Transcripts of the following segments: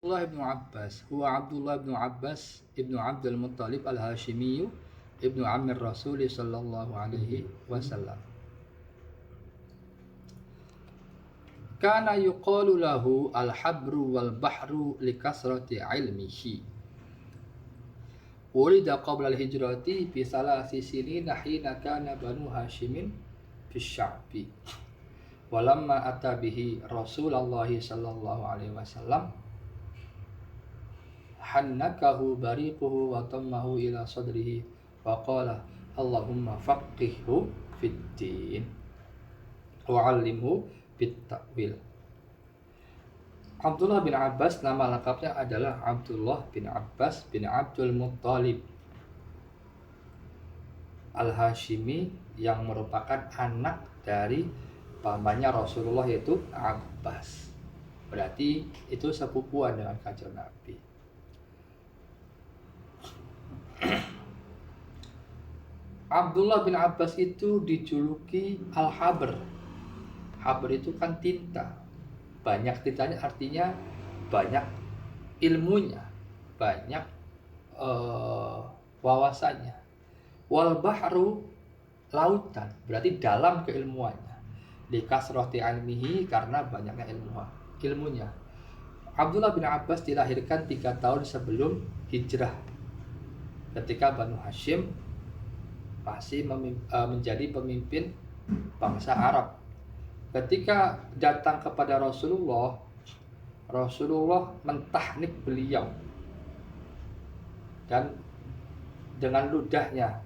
Abdullah bin Abbas huwa Abdullah bin Abbas ibnu Abdul Muttalib al-Hashimi ibnu Amir Rasul sallallahu alaihi wasallam. Kana yuqalu lahu al-habru wal bahru likasrati ilmihi. Ulida qabla al-hijrati bi salasi sinina hina kana Banu Hashimin fi sya'bi. Walamma ata bihi Rasulullah sallallahu alaihi wasallam hannakahu bariquhu wa tammahu ila sadrihi wa qala Allahumma faqihhu fid din wa 'allimhu bit ta'wil. Abdullah bin Abbas nama lengkapnya adalah Abdullah bin Abbas bin Abdul Muttalib Al-Hashimi yang merupakan anak dari pamannya Rasulullah yaitu Abbas. Berarti itu sepupuan dengan kanjeng Nabi. Abdullah bin Abbas itu dijuluki Al-Habr. Habr itu kan tinta. Banyak tintanya artinya banyak ilmunya, banyak wawasannya. Wal bahru lautan, berarti dalam keilmuannya. Di kasrati ilmihi karena banyaknya ilmunya. Abdullah bin Abbas dilahirkan 3 tahun sebelum hijrah, ketika Banu Hashim masih menjadi pemimpin bangsa Arab. Ketika datang kepada Rasulullah mentahnik beliau dan dengan ludahnya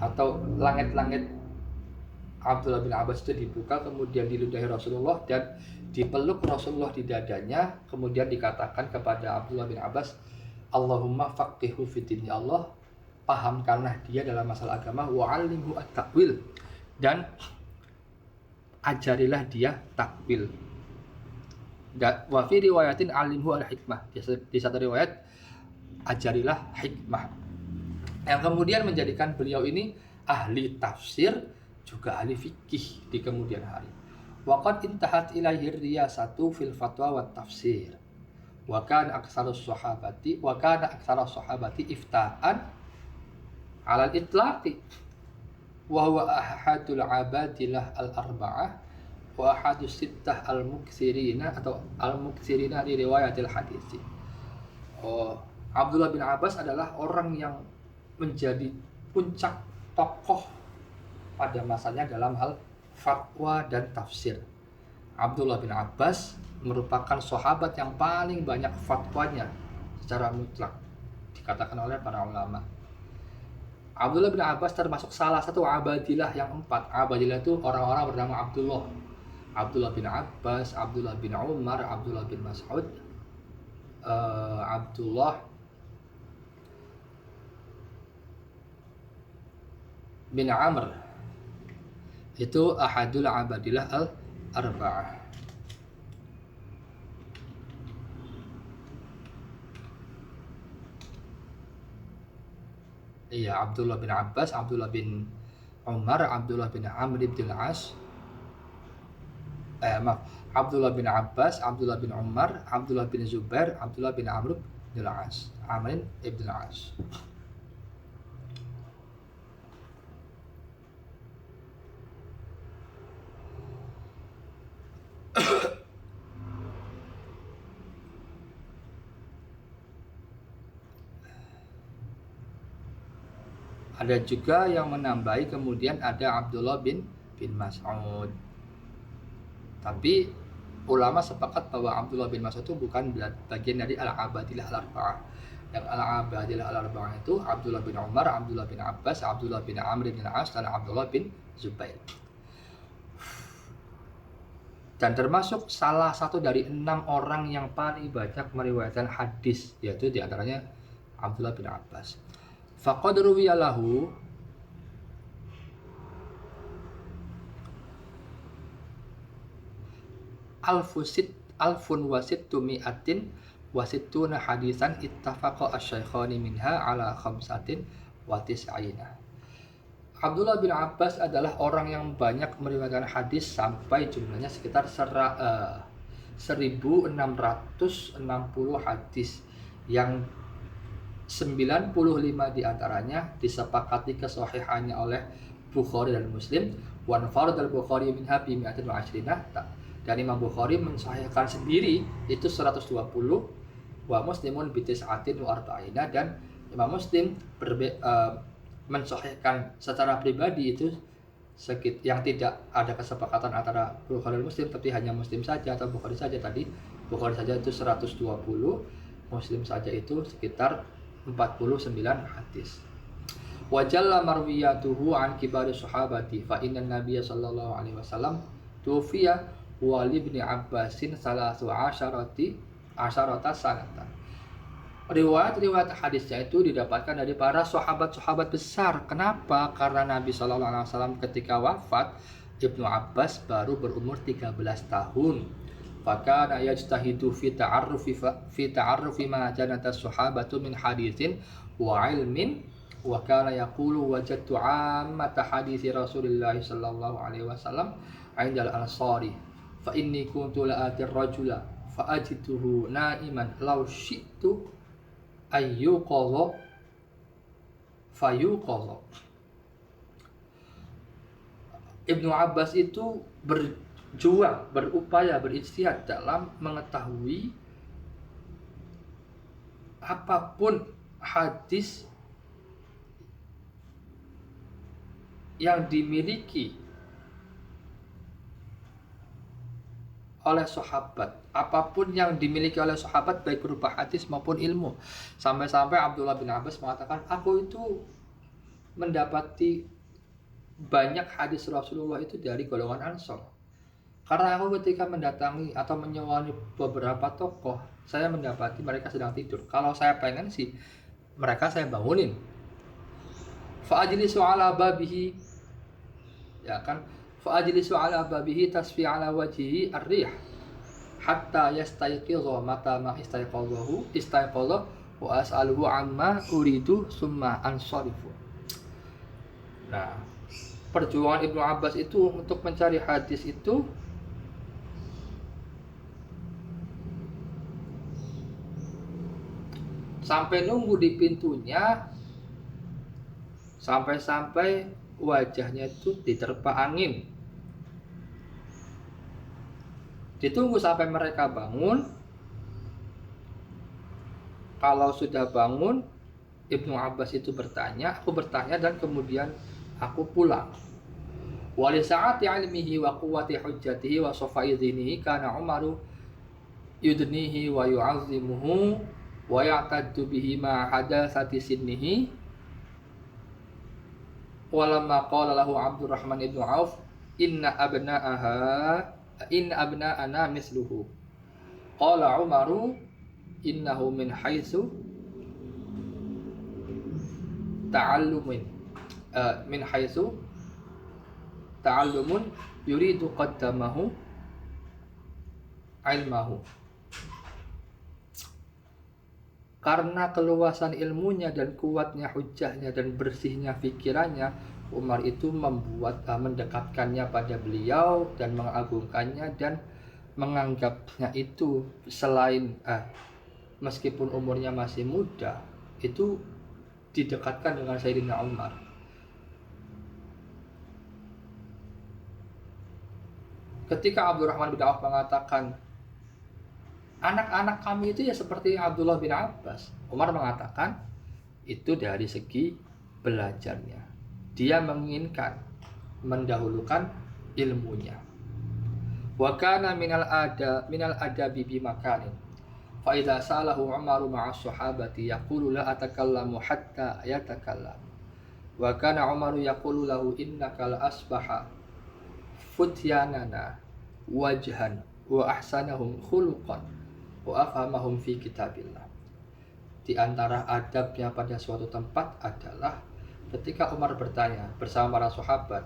atau langit-langit Abdullah bin Abbas itu dibuka, kemudian diludahi Rasulullah dan dipeluk Rasulullah di dadanya. Kemudian dikatakan kepada Abdullah bin Abbas, Allahumma faqihhu fiddin, ya Allah pahamkanlah dia dalam masalah agama, wa 'allimhu at-ta'wil, dan ajarilah dia takwil. Wa fi riwayatin 'allimhu al-hikmah, di satu riwayat ajarilah hikmah, yang kemudian menjadikan beliau ini ahli tafsir juga ahli fikih di kemudian hari. Waqad intahat ilaihi riyasatu fil fatwa wa tafsir. Wa kana aktsarus sahabati ifta'an 'ala al-itlaqi wa huwa ahadul abadilah al-arba'ah wa ahadus sittah al-muktsirina atau al-muktsirina di riwayatil hadits. Abdullah bin Abbas adalah orang yang menjadi puncak tokoh pada masanya dalam hal fatwa dan tafsir. Abdullah bin Abbas merupakan sahabat yang paling banyak fatwanya secara mutlak, dikatakan oleh para ulama. Abdullah bin Abbas termasuk salah satu abadilah yang 4. Abadilah itu orang-orang bernama Abdullah. Abdullah bin Abbas, Abdullah bin Umar, Abdullah bin Mas'ud, Abdullah bin Amr. Itu ahadul abadilah al-arba'ah. Iya, Abdullah bin Abbas, Abdullah bin Umar, Abdullah bin Amr bin Al-As. Abdullah bin Abbas, Abdullah bin Umar, Abdullah bin Zubair, Abdullah bin Amr bin Al-As. Amr ibn Al-As. Ada juga yang menambahi kemudian ada Abdullah bin Mas'ud. Tapi ulama sepakat bahwa Abdullah bin Mas'ud itu bukan bagian dari al-abadilah al-arba'ah. Yang al-abadilah al-arba'ah itu Abdullah bin Umar, Abdullah bin Abbas, Abdullah bin Amr bin Al-As, dan Abdullah bin Zubair. Dan termasuk salah satu dari 6 orang yang paling banyak meriwayatkan hadis, yaitu diantaranya Abdullah bin Abbas. Faqad ruwiya lahu alfun wasittumi'atin wasittuna hadisan ittafaqa asy-syaikhani minha ala khamsatin wa tis'ina. Abdullah bin Abbas adalah orang yang banyak meriwayatkan hadis sampai jumlahnya sekitar 1660 hadis yang 95 diantaranya disepakati kesahihannya oleh Bukhari dan Muslim. Wan farad al-Bukhari minha bi 120. Dan Imam Bukhari mensahihkan sendiri itu 120, wa Muslimun bi 49, dan Imam Muslim mensahihkan secara pribadi itu yang tidak ada kesepakatan antara Bukhari dan Muslim, tapi hanya Muslim saja atau Bukhari saja. Tadi Bukhari saja itu 120, Muslim saja itu sekitar 49 hadis. Wa jalla marwiyatuhu an kibari sahabati fa inna nabiyya sallallahu alaihi wasallam tufiya wa li ibni Abbasin 13 sanatan. Riwayat hadisnya itu didapatkan dari para sahabat-sahabat besar. Kenapa? Karena Nabi sallallahu alaihi wasallam ketika wafat, Ibnu Abbas baru berumur 13 tahun. Fakana yajtahidu fi ta'arrufi ma janata sahabatu min haditsin wa ilmin, wa kana yaqulu wajadtu ammata hadithi Rasulillah sallallahu alaihi wasallam 'indal ansari fa inni kuntu la'ati ar-rajula fa ajituhu na'iman law syi'tu ayyuqadha fayuqadha. Ibnu Abbas itu berjuang, berupaya, berijtihad dalam mengetahui apapun hadis yang dimiliki oleh sahabat, apapun yang dimiliki oleh sahabat baik berupa hadis maupun ilmu. Sampai-sampai Abdullah bin Abbas mengatakan, aku itu mendapati banyak hadis Rasulullah itu dari golongan Ansor. Karena aku ketika mendatangi atau menyewani beberapa tokoh, saya mendapati mereka sedang tidur. Kalau saya pengen sih, mereka saya bangunin. Fa'ajlisu ala babihi, ya kan? Fa'ajlisu ala babihi tasfi ala wajhihi ar-rih hatta yastayqidha mata ma istayqadha wa as'aluhu amma uridu summa ansarifu. Nah, perjuangan Ibnu Abbas itu untuk mencari hadis itu sampai nunggu di pintunya, sampai-sampai wajahnya itu diterpa angin. Ditunggu sampai mereka bangun. Kalau sudah bangun, Ibnu Abbas itu bertanya, aku bertanya, dan kemudian aku pulang. Wa li sa'ati ilmihi wa quwwati hujjatihi wa safai dhinihi kana Umaru yudnihi wa yu'azzimuhu wa ya'taddu bihi ma hadatsati sinnihi. Walamma qala lahu Abdurrahman ibn Auf inna abna'ana misluhu qala Umaru innahu min haitsu ta'allumun yuridu qaddamahu ilmahu. Karena keluasan ilmunya dan kuatnya hujahnya dan bersihnya pikirannya, Umar itu mendekatkannya pada beliau dan mengagungkannya dan menganggapnya itu selain meskipun umurnya masih muda, itu didekatkan dengan Sayyidina Umar. Ketika Abdurrahman bin Auf mengatakan anak-anak kami itu ya seperti Abdullah bin Abbas, Umar mengatakan itu dari segi belajarnya. Dia menginginkan mendahulukan ilmunya. Wa kana minal adabi bi makanin. Fa idza salahu Umar ma'a sahabati yaqulu la atakallamu hatta yatakallam. Wa kana Umar yaqulu lahu innaka la asbaha futyanana wajhan wa ahsanahum khuluqan wa afhamahum fi kitabillah. Di antara adabnya pada suatu tempat adalah ketika Umar bertanya bersama para sahabat,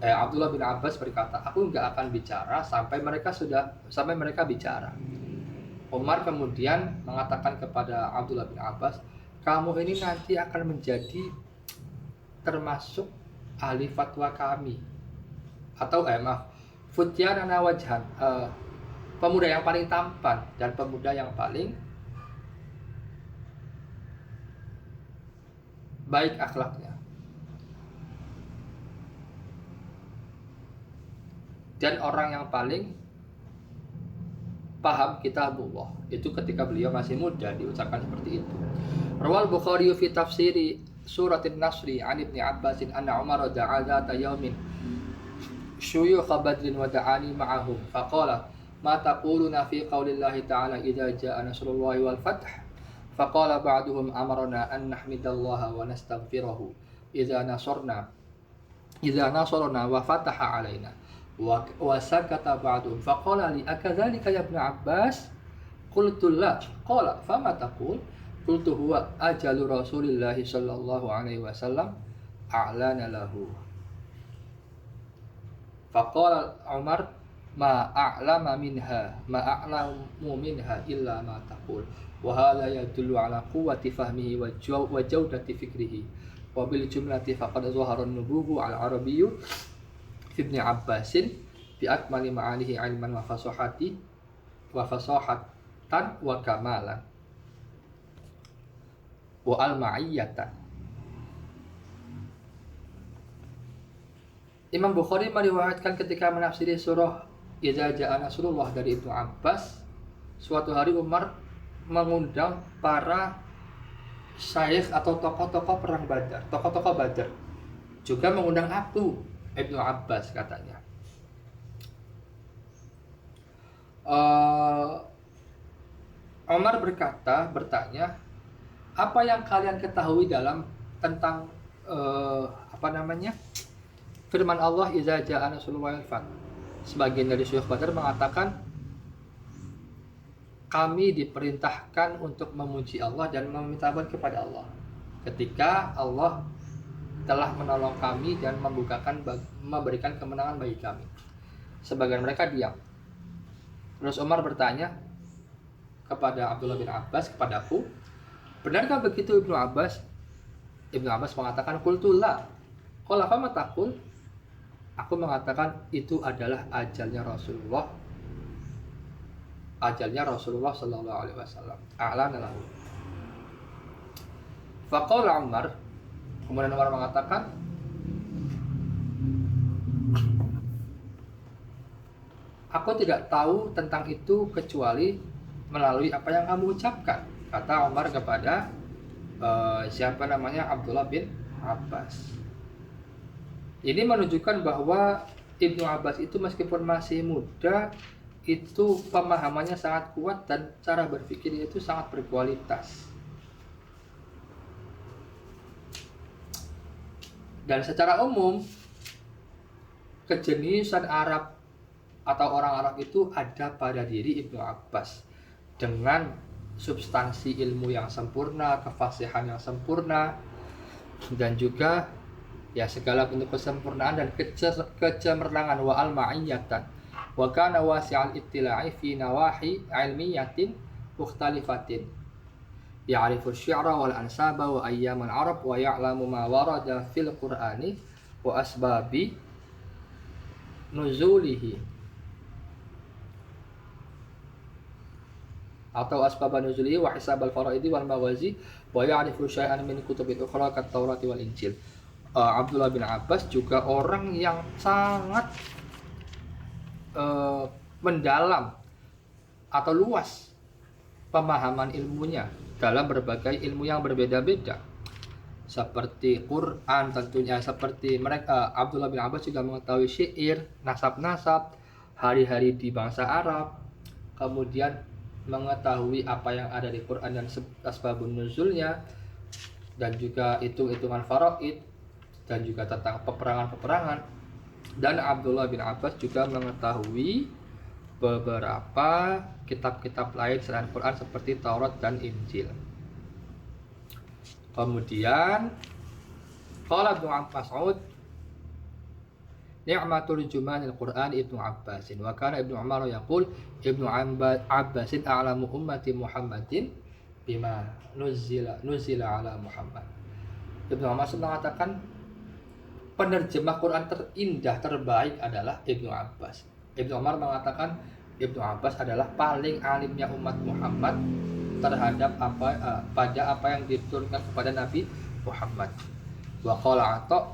Abdullah bin Abbas berkata, aku enggak akan bicara sampai mereka bicara. Umar kemudian mengatakan kepada Abdullah bin Abbas, kamu ini nanti akan menjadi termasuk ahli fatwa kami. atau maaf, futyanana wajhan, pemuda yang paling tampan dan pemuda yang paling baik akhlaknya, dan orang yang paling paham kitabullah. Itu ketika beliau masih muda diucapkan seperti itu. Rawal Bukhari fi tafsiri surat An-Nasr an Ibnu Abbas anna Umar da'a dzata yaumin syuyukh Badrin wa da'ani ma'ahum faqala ma taquluna fi qaulillahi ta'ala idza jaa nasrullahi wal fath faqala ba'duhum amarna an nahmidallaha wa nastaghfirahu idza nasarna wa fataha alaina wa sakata ba'duhum faqala li akadzalika ya Ibnu Abbas qultu la qala fama taqul qultu huwa ajalu Rasulillah sallallahu alaihi wasallam a'lana lahu faqala Umar ma a'lamu minha illa ma taqul wa hadha yadullu ala quwwati fahmihi wa jawdati fikrihi wa bil jumlati faqad zahara an-nubuwwu al-arabiyyu Ibnu Abbasin bi akmali ma'anihi ilman wa fasahatan wa kamalan wa al-ma'iyyatan. Imam Bukhari meriwayatkan ketika menafsiri surah Idza Jaa Nasrullah dari Ibnu Abbas, suatu hari Umar mengundang para syekh atau tokoh-tokoh perang Badar, tokoh-tokoh Badar. Juga mengundang Ibnu Abbas katanya. Umar bertanya, apa yang kalian ketahui tentang firman Allah Idza Jaa Nasrullahi wal fath. Sebagian dari syuyukh Badar mengatakan, kami diperintahkan untuk memuji Allah dan meminta ampun kepada Allah ketika Allah telah menolong kami dan memberikan kemenangan bagi kami. Sebagian mereka diam. Terus Umar bertanya kepada Abdullah bin Abbas, kepadaku, benarkah begitu Ibnu Abbas? Ibnu Abbas mengatakan, qultu la. Qala fama taqul? Aku mengatakan itu adalah ajalnya Rasulullah sallallahu alaihi wasallam. A'lana lahu. Faqala Umar, kemudian Umar mengatakan, aku tidak tahu tentang itu kecuali melalui apa yang kamu ucapkan, kata Umar kepada Abdullah bin Abbas. Ini menunjukkan bahwa Ibnu Abbas itu meskipun masih muda, itu pemahamannya sangat kuat dan cara berpikirnya itu sangat berkualitas. Dan secara umum, kejeniusan Arab atau orang Arab itu ada pada diri Ibnu Abbas dengan substansi ilmu yang sempurna, kefasihan yang sempurna, dan juga ya segala bentuk kesempurnaan dan kecemerlangan wa al-ma'iyyatan wa kana wasi'al ittila'i fi nawahi ilmiyatin mukhtalifatin ya'rifu asy-syi'ra wal ansaba wa ayyamal arab wa ya'lamu ma warada fil qur'ani wa asbabi nuzulihi atau asbab nuzulihi wa hisab al-faraidi wal mawazi wa ya'rifu syai'an min kutubil ukhra kat Taurati wal Injil. Abdullah bin Abbas juga orang yang sangat mendalam atau luas pemahaman ilmunya dalam berbagai ilmu yang berbeda-beda, seperti Quran tentunya, seperti mereka Abdullah bin Abbas juga mengetahui syair, nasab-nasab, hari-hari di bangsa Arab, kemudian mengetahui apa yang ada di Quran dan asbabun nuzulnya, dan juga hitung-hitungan faraid, dan juga tentang peperangan-peperangan. Dan Abdullah bin Abbas juga mengetahui beberapa kitab-kitab lain selain Quran seperti Taurat dan Injil. Kemudian qala Ibnu Mas'ud ni'matul jumanil Qur'an Ibnu Abbasin wa kana Ibnu Umar yaqul Ibnu Abbasin a'lamu ummati Muhammadin bima nuzila ala Muhammad. Ibnu Mas'ud mengatakan penerjemah Quran terindah terbaik adalah Ibnu Abbas. Ibnu Umar mengatakan Ibnu Abbas adalah paling alimnya umat Muhammad terhadap pada apa yang diturunkan kepada Nabi Muhammad. Wa qala Atha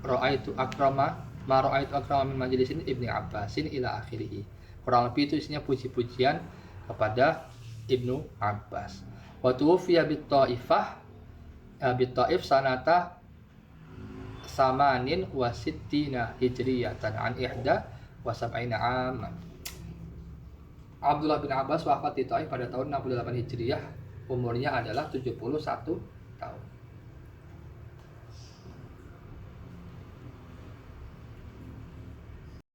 ra'aitu akrama ma ra'aitu akrama min majlisin Ibnu Abbasin ila akhirih. Kurang lebih itu isinya puji-pujian kepada Ibnu Abbas. Wa tuwfiya bit Taif sanata samanin wa sittina hijriyatan an ihda wa sab'ina aman. Abdullah bin Abbas wafat di Taif pada tahun 68 Hijriah. Umurnya adalah 71 tahun.